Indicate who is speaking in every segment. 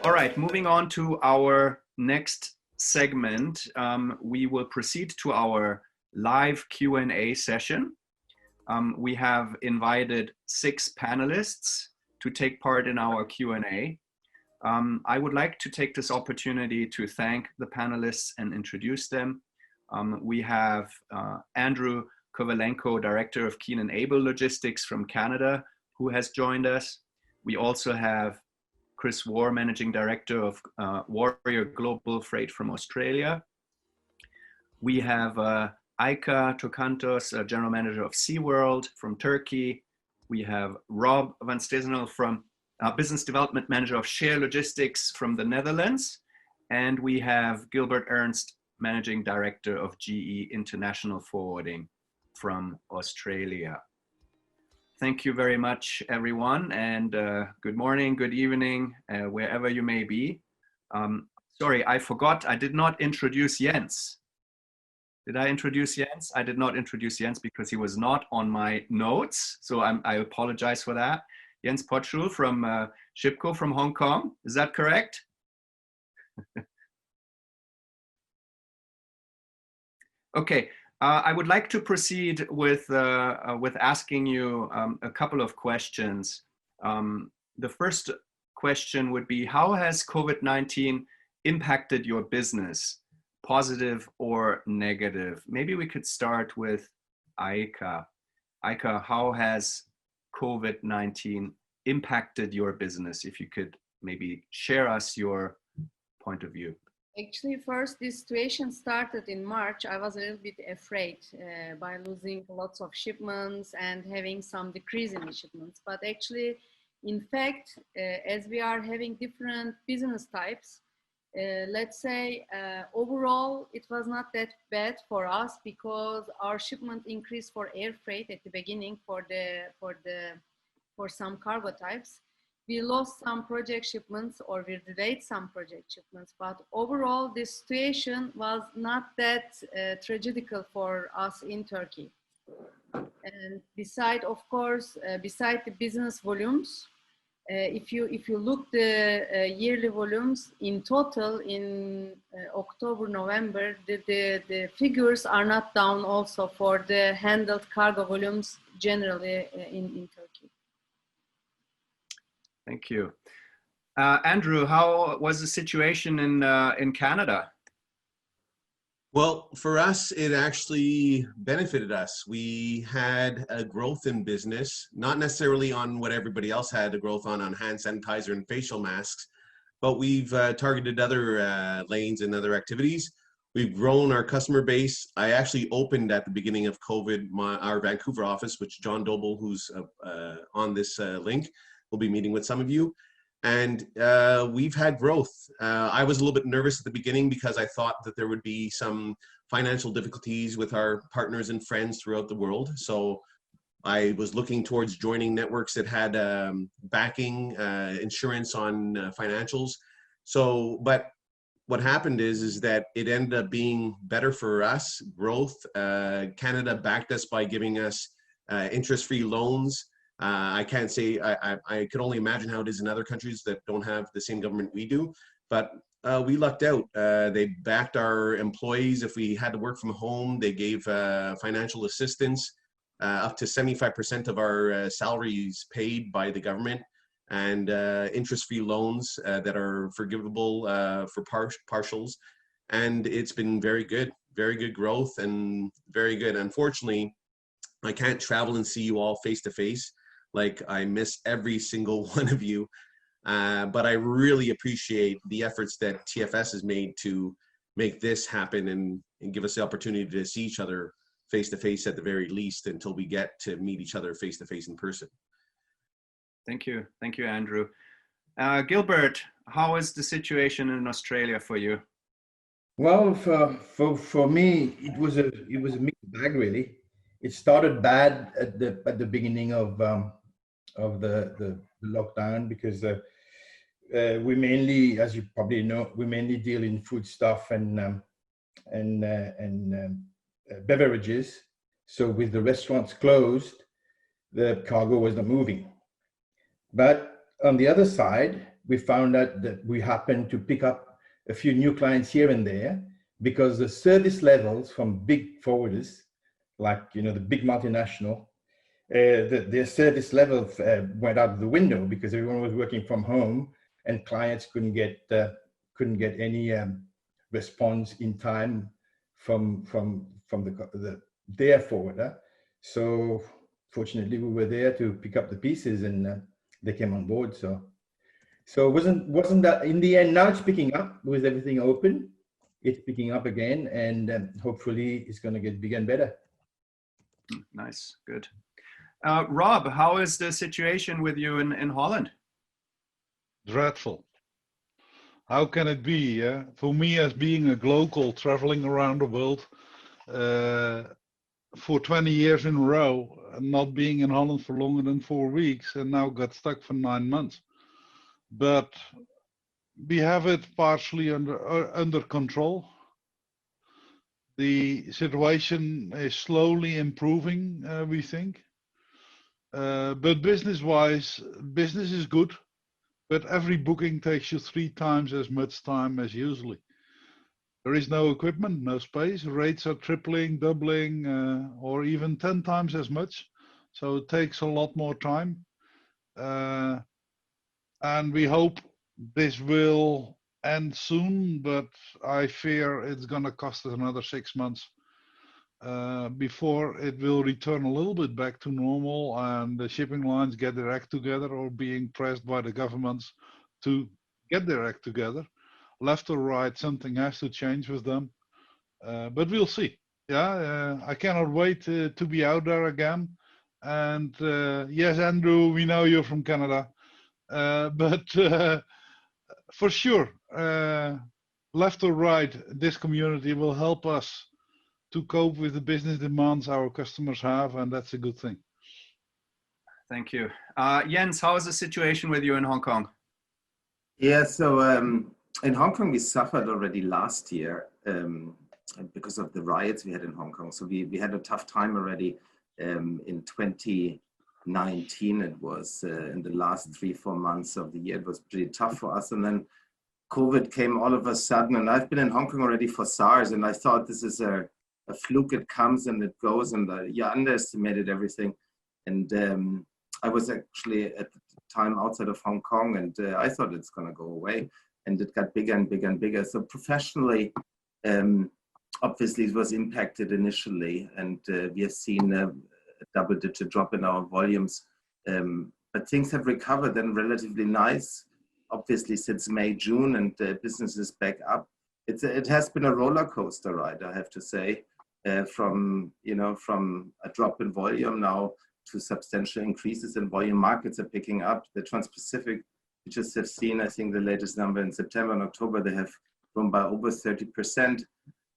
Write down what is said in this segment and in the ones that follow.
Speaker 1: All right, moving on to our next segment, we will proceed to our live Q&A session. We have invited 6 panelists to take part in our Q&A. I would like to take this opportunity to thank the panelists and introduce them. We have Andrew Kovalenko, Director of Keen and Able Logistics from Canada, who has joined us. We also have Chris Warr, Managing Director of Warrior Global Freight from Australia. We have Aika Tokantos, General Manager of SeaWorld from Turkey. We have Rob van Stezenel from Business Development Manager of Share Logistics from the Netherlands. And we have Gilbert Ernst, Managing Director of GE International Forwarding from Australia. Thank you very much, everyone, and good morning, good evening, wherever you may be. Sorry, I forgot, I did not introduce Jens. Did I introduce Jens? I did not introduce Jens because he was not on my notes, so I apologize for that. Jens Potschul from Shipco from Hong Kong, is that correct? Okay. I would like to proceed with asking you a couple of questions. The first question would be, how has COVID-19 impacted your business, positive or negative? Maybe we could start with Aika. Aika, how has COVID-19 impacted your business? If you could maybe share us your point of view.
Speaker 2: Actually, first, this situation started in March. I was a little bit afraid by losing lots of shipments and having some decrease in the shipments. But actually, in fact, as we are having different business types, let's say overall, it was not that bad for us because our shipment increased for air freight at the beginning for some cargo types. We lost some project shipments or we delayed some project shipments, but overall this situation was not that tragical for us in Turkey. And beside, of course, beside the business volumes, if you look the yearly volumes in total in October, November, the figures are not down also for the handled cargo volumes generally in Turkey.
Speaker 1: Thank you. Andrew, how was the situation in Canada?
Speaker 3: Well, for us, it actually benefited us. We had a growth in business, not necessarily on what everybody else had a growth on hand sanitizer and facial masks, but we've targeted other lanes and other activities. We've grown our customer base. I actually opened at the beginning of COVID our Vancouver office, which John Doble, who's on this link, will be meeting with some of you. And we've had growth. I was a little bit nervous at the beginning because I thought that there would be some financial difficulties with our partners and friends throughout the world. So I was looking towards joining networks that had backing, insurance on financials. So, but what happened is that it ended up being better for us, growth. Canada backed us by giving us interest-free loans. I can't say, I could only imagine how it is in other countries that don't have the same government we do, but we lucked out. They backed our employees. If we had to work from home, they gave financial assistance, up to 75% of our salaries paid by the government, and interest-free loans that are forgivable for partials. And it's been very good growth and very good. Unfortunately, I can't travel and see you all face to face. Like, I miss every single one of you, but I really appreciate the efforts that TFS has made to make this happen and give us the opportunity to see each other face to face at the very least until we get to meet each other face to face in person.
Speaker 1: Thank you, Andrew. Gilbert, how is the situation in Australia for you?
Speaker 4: Well, for me, it was a mixed bag, really. It started bad at the beginning of the lockdown because we mainly, as you probably know, we mainly deal in foodstuff and beverages. So with the restaurants closed, the cargo was not moving. But on the other side, we found out that we happened to pick up a few new clients here and there because the service levels from big forwarders, like the big multinational, their service levels went out of the window because everyone was working from home and clients couldn't get any response in time from their forwarder. So fortunately, we were there to pick up the pieces, and they came on board. So it wasn't that in the end. Now it's picking up with everything open. It's picking up again, and hopefully it's going to get bigger and better.
Speaker 1: Nice, good. Rob, how is the situation with you in Holland?
Speaker 5: Dreadful. How can it be? For me, as being a local traveling around the world for 20 years in a row, and not being in Holland for longer than 4 weeks, and now got stuck for 9 months. But we have it partially under control. The situation is slowly improving, we think. But business-wise, business is good, but every booking takes you 3 times as much time as usually. There is no equipment, no space. Rates are tripling, doubling, or even 10 times as much. So it takes a lot more time. And we hope this will end soon, but I fear it's going to cost us another 6 months before it will return a little bit back to normal and the shipping lines get their act together, or being pressed by the governments to get their act together. Left or right, something has to change with them, but we'll see. I cannot wait to be out there again. And yes, Andrew, we know you're from Canada, but for sure, left or right, this community will help us to cope with the business demands our customers have, and that's a good thing.
Speaker 1: Thank you. Jens, how is the situation with you in Hong Kong?
Speaker 6: Yeah, so in Hong Kong, we suffered already last year because of the riots we had in Hong Kong. So we had a tough time already in 2019. It was in the last 3-4 months of the year. It was pretty tough for us. And then COVID came all of a sudden. And I've been in Hong Kong already for SARS. And I thought this is a fluke. It comes and it goes. And you underestimated everything. And I was actually at the time outside of Hong Kong. And I thought it's going to go away. And it got bigger and bigger and bigger. So professionally, obviously it was impacted initially. And we have seen a double-digit drop in our volumes. But things have recovered and relatively nice, obviously since May, June, and business is back up. It has been a roller coaster ride, I have to say, from a drop in volume now to substantial increases in volume. Markets are picking up. The Trans-Pacific, we just have seen, I think the latest number in September and October, they have grown by over 30%.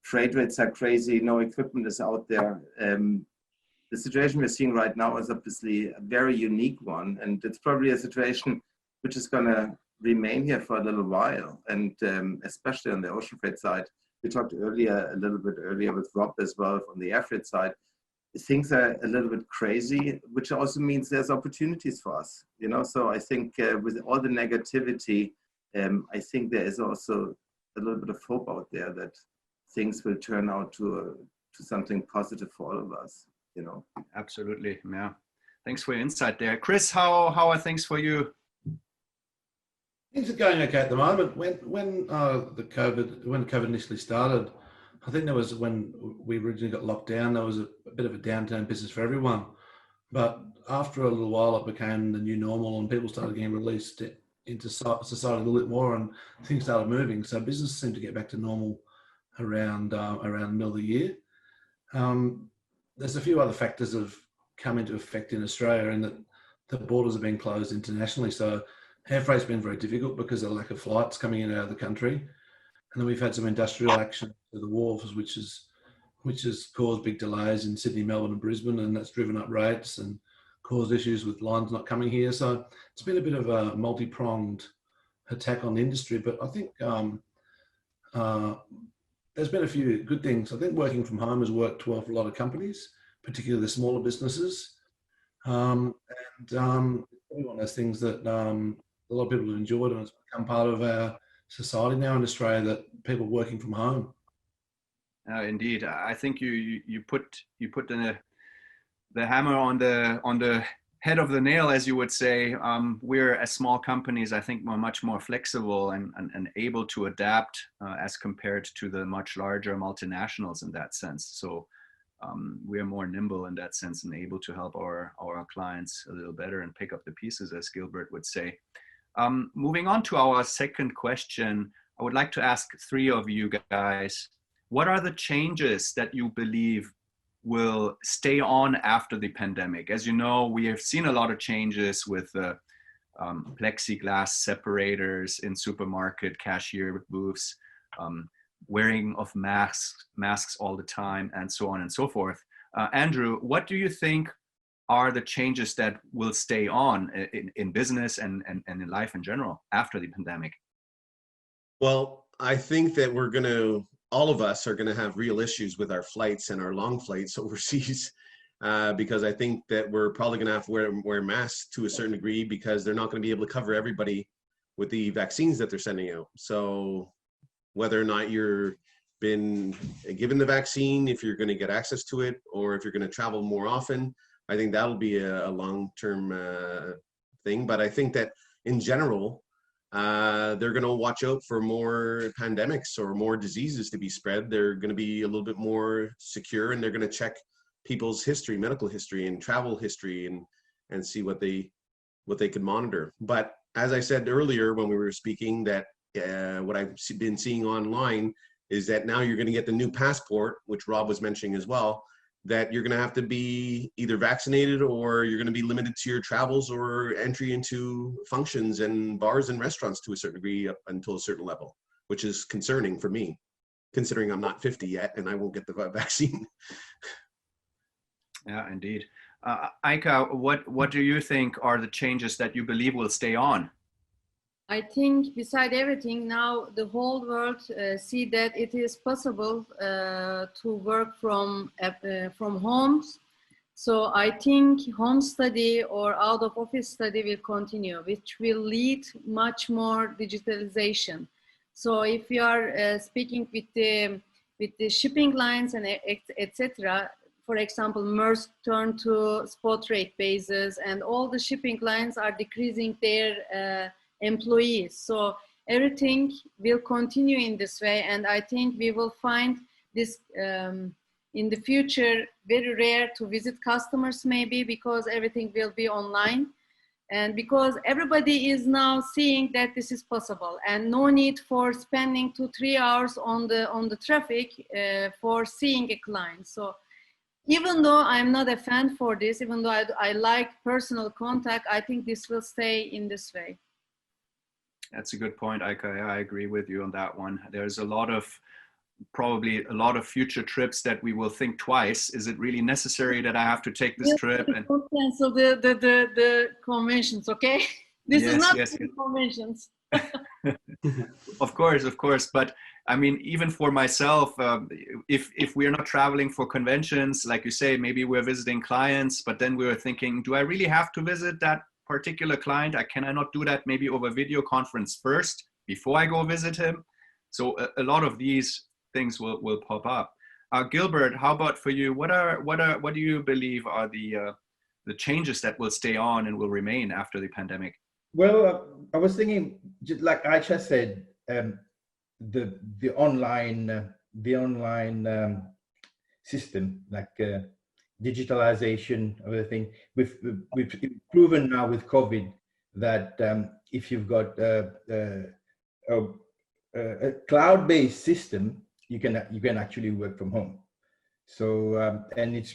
Speaker 6: Freight rates are crazy. No equipment is out there. The situation we're seeing right now is obviously a very unique one, and it's probably a situation which is going to remain here for a little while, and especially on the ocean freight side. We talked a little bit earlier with Rob as well on the air freight side. Things are a little bit crazy, which also means there's opportunities for us, So I think with all the negativity, I think there is also a little bit of hope out there that things will turn out to something positive for all of us.
Speaker 1: Absolutely, yeah. Thanks for your insight there. Chris, how are things for you?
Speaker 7: Things are going okay at the moment. When COVID initially started, I think there was, when we originally got locked down, there was a bit of a downturn business for everyone. But after a little while, it became the new normal, and people started getting released into society a little bit more, and things started moving. So business seemed to get back to normal around the middle of the year. There's a few other factors that have come into effect in Australia, in that the borders have been closed internationally. So air freight's been very difficult because of the lack of flights coming in and out of the country. And then we've had some industrial action to the wharves, which has caused big delays in Sydney, Melbourne and Brisbane, and that's driven up rates and caused issues with lines not coming here. So it's been a bit of a multi-pronged attack on the industry, but I think there's been a few good things. I think working from home has worked well for a lot of companies, particularly the smaller businesses. And it's probably one of those things that a lot of people have enjoyed, and it's become part of our society now in Australia, that people working from home.
Speaker 1: Indeed, I think you put the hammer on the head of the nail, as you would say. We're, as small companies, I think we're much more flexible and able to adapt as compared to the much larger multinationals in that sense. So we're more nimble in that sense and able to help our clients a little better and pick up the pieces, as Gilbert would say. Moving on to our second question, I would like to ask three of you guys, what are the changes that you believe will stay on after the pandemic? As you know, we have seen a lot of changes with plexiglass separators in supermarket cashier booths, wearing of masks all the time, and so on and so forth. Andrew, what do you think are the changes that will stay on in business and in life in general after the pandemic?
Speaker 3: Well, I think that all of us are going to have real issues with our flights and our long flights overseas, because I think that we're probably going to have to wear masks to a certain degree, because they're not going to be able to cover everybody with the vaccines that they're sending out. So whether or not you're been given the vaccine, if you're going to get access to it, or if you're going to travel more often, I think that'll be a long-term thing. But I think that in general, they're going to watch out for more pandemics or more diseases to be spread. They're going to be a little bit more secure, and they're going to check people's history, medical history and travel history, and see what they could monitor. But as I said earlier when we were speaking, that what I've been seeing online is that now you're going to get the new passport, which Rob was mentioning as well, that you're going to have to be either vaccinated, or you're going to be limited to your travels or entry into functions and bars and restaurants to a certain degree up until a certain level, which is concerning for me, considering I'm not 50 yet and I won't get the vaccine.
Speaker 1: Yeah, indeed. Aika, what do you think are the changes that you believe will stay on?
Speaker 2: I think beside everything, now the whole world see that it is possible to work from homes. So I think home study or out of office study will continue, which will lead much more digitalization. So if you are speaking with the shipping lines and etc., for example, Maersk turned to spot rate basis, and all the shipping lines are decreasing their employees. So everything will continue in this way, and I think we will find this in the future very rare to visit customers, maybe because everything will be online, and because everybody is now seeing that this is possible and no need for spending 2-3 hours on the traffic for seeing a client. So even though I'm not a fan for this, even though I like personal contact, I think this will stay in this way.
Speaker 1: That's a good point, Aika. I agree with you on that one. There's probably a lot of future trips that we will think twice. Is it really necessary that I have to take this trip? And
Speaker 2: cancel the conventions, okay? This is not
Speaker 1: yes.
Speaker 2: conventions.
Speaker 1: Of course. But I mean, even for myself, if we're not traveling for conventions, like you say, maybe we're visiting clients, but then we were thinking, do I really have to visit that particular client? Can I not do that maybe over video conference first before I go visit him? So a lot of these things will pop up. Gilbert, how about for you? What do you believe are the changes that will stay on and will remain after the pandemic?
Speaker 4: Well, I was thinking, just like Aisha said, the online system, like digitalization of everything. We've proven now with COVID that if you've got a cloud-based system, you can actually work from home. So and it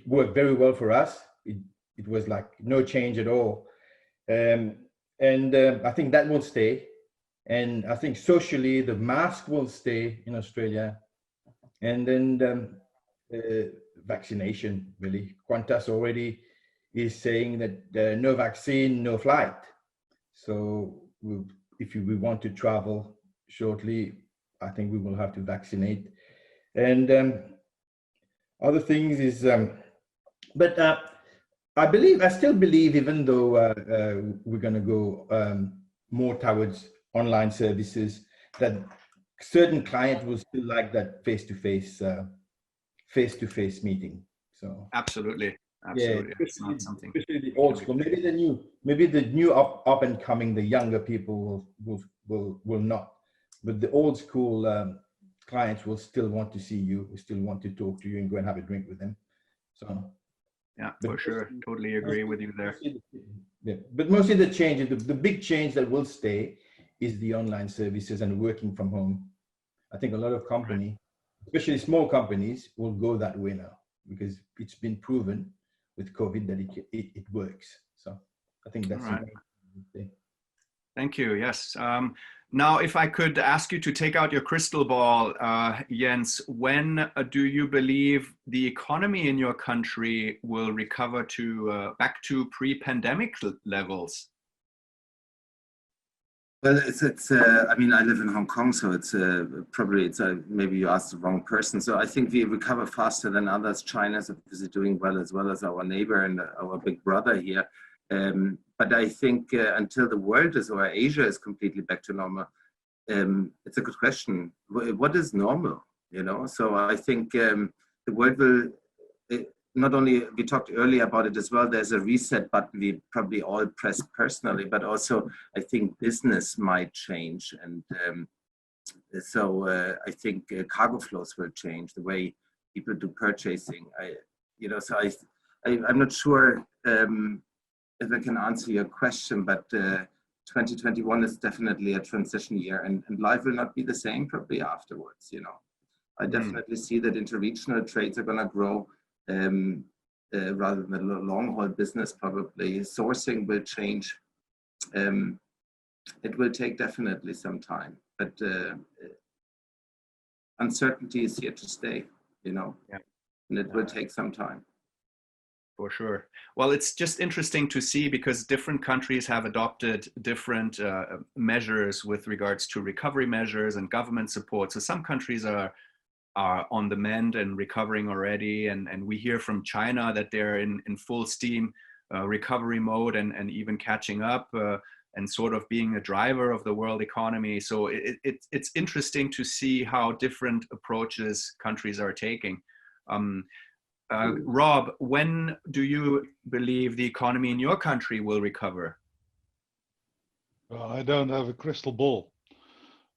Speaker 4: worked very well for us. It was like no change at all, and I think that will stay. And I think socially the mask will stay in Australia, and then vaccination, really. Qantas already is saying that no vaccine, no flight. So if we want to travel shortly, I think we will have to vaccinate. And other things is, but I still believe, even though we're going to go more towards online services, that certain clients will still like that face-to-face meeting. So
Speaker 1: Absolutely.
Speaker 4: yeah,
Speaker 1: Absolutely. It's not something.
Speaker 4: especially the old school. Maybe the new up and coming, the younger people will not, but the old school clients will still want to see you, will still want to talk to you and go and have a drink with them. So
Speaker 1: Yeah,
Speaker 4: but
Speaker 1: for sure. Totally agree with you there.
Speaker 4: Yeah, but mostly the change, the big change that will stay is the online services and working from home. I think a lot of companies, especially small companies, will go that way now because it's been proven with COVID that it works. So I think that's
Speaker 1: All right.
Speaker 4: the main thing.
Speaker 1: Thank you. Yes. Now, if I could ask you to take out your crystal ball, Jens, when do you believe the economy in your country will recover to back to pre-pandemic levels?
Speaker 6: Well, it's I mean, I live in Hong Kong, so it's probably maybe you asked the wrong person. So I think we recover faster than others. China's obviously doing well as our neighbor and our big brother here. But I think until the world is, or Asia is completely back to normal, it's a good question. What is normal? You know, so I think the world will. Not only, we talked earlier about it as well, there's a reset button we probably all press personally, but also I think business might change. And so I think cargo flows will change, the way people do purchasing. I'm not sure if I can answer your question, but 2021 is definitely a transition year, and life will not be the same probably afterwards. You know, I definitely see that interregional trades are going to grow. Rather than the long-haul business, probably sourcing will change. It will take definitely some time, but uncertainty is here to stay, you know, and it will take some time.
Speaker 1: For sure. Well, it's just interesting to see because different countries have adopted different measures with regards to recovery measures and government support. So some countries are on the mend and recovering already. And we hear from China that they're in full steam recovery mode and even catching up and sort of being a driver of the world economy. So it's interesting to see how different approaches countries are taking. Rob, when do you believe the economy in your country will recover?
Speaker 5: Well, I don't have a crystal ball.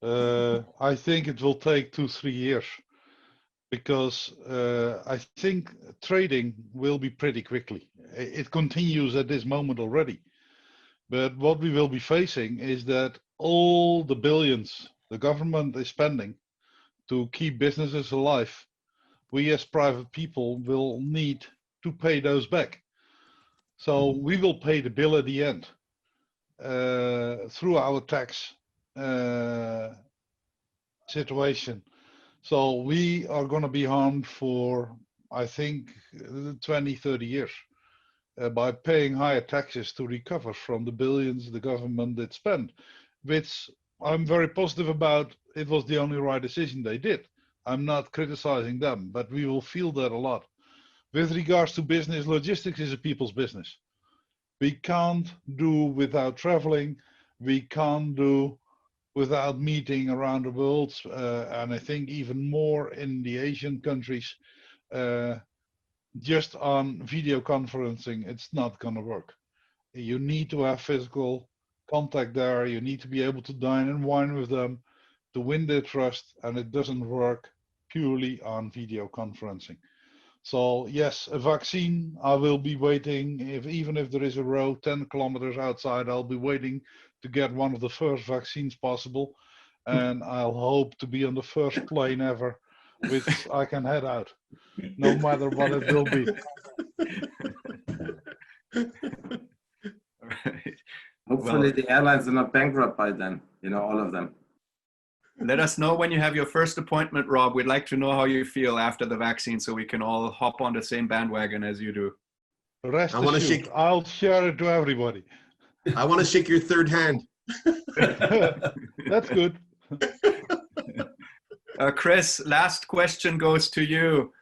Speaker 5: I think it will take 2-3 years. Because I think trading will be pretty quickly. It continues at this moment already. But what we will be facing is that all the billions the government is spending to keep businesses alive, we as private people will need to pay those back. So we will pay the bill at the end through our tax situation. So we are going to be harmed for, I think, 20-30 years by paying higher taxes to recover from the billions the government did spend, which I'm very positive about. It was the only right decision they did. I'm not criticizing them, but we will feel that a lot. With regards to business, logistics is a people's business. We can't do without traveling. We can't do without meeting around the world, and I think even more in the Asian countries, just on video conferencing, it's not going to work. You need to have physical contact there. You need to be able to dine and wine with them to win their trust, and it doesn't work purely on video conferencing. So yes, a vaccine, I will be waiting, even if there is a row 10 kilometers outside, I'll be waiting to get one of the first vaccines possible. And I'll hope to be on the first plane ever, which I can head out, no matter what it will be.
Speaker 1: Right.
Speaker 6: Hopefully the airlines are not bankrupt by then, you know, all of them.
Speaker 1: Let us know when you have your first appointment, Rob. We'd like to know how you feel after the vaccine so we can all hop on the same bandwagon as you do.
Speaker 5: Rest assured, I'll share it to everybody.
Speaker 3: I want to shake your third hand.
Speaker 5: That's good.
Speaker 1: Chris, last question goes to you.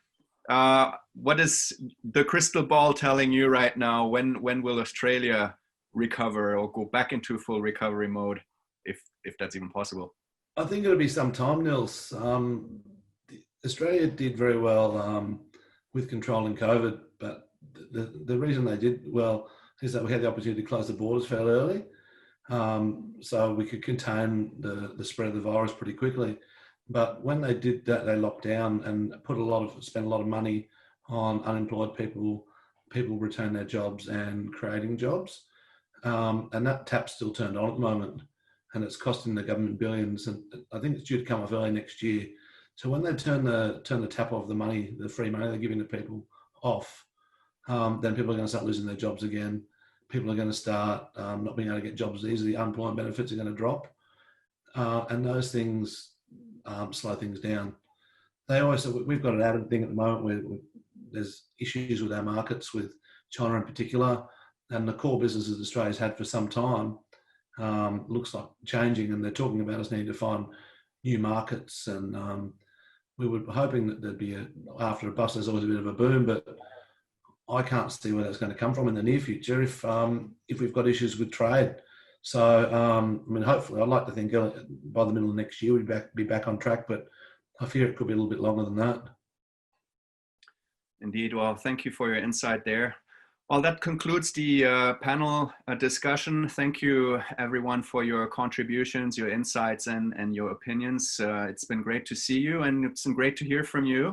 Speaker 1: what is the crystal ball telling you right now? When will Australia recover or go back into full recovery mode, if that's even possible?
Speaker 7: I think it'll be some time, Nils. Australia did very well with controlling COVID, but the reason they did well is that we had the opportunity to close the borders fairly early, so we could contain the spread of the virus pretty quickly. But when they did that, they locked down and spent a lot of money on unemployed people, people return their jobs and creating jobs, and that tap's still turned on at the moment, and it's costing the government billions. And I think it's due to come off early next year. So when they turn the tap of the money, the free money they're giving to people off, then people are going to start losing their jobs again. People are going to start not being able to get jobs easily. Unemployment benefits are going to drop, and those things slow things down. We've got an added thing at the moment where there's issues with our markets, with China in particular, and the core businesses Australia's had for some time looks like changing, and they're talking about us needing to find new markets. And we were hoping that there'd be after a bust, there's always a bit of a boom, but I can't see where that's going to come from in the near future if we've got issues with trade. So, I mean, hopefully, I'd like to think by the middle of next year we'd be back on track, but I fear it could be a little bit longer than that.
Speaker 1: Indeed. Well, thank you for your insight there. Well, that concludes the panel discussion. Thank you, everyone, for your contributions, your insights, and your opinions. It's been great to see you, and it's been great to hear from you.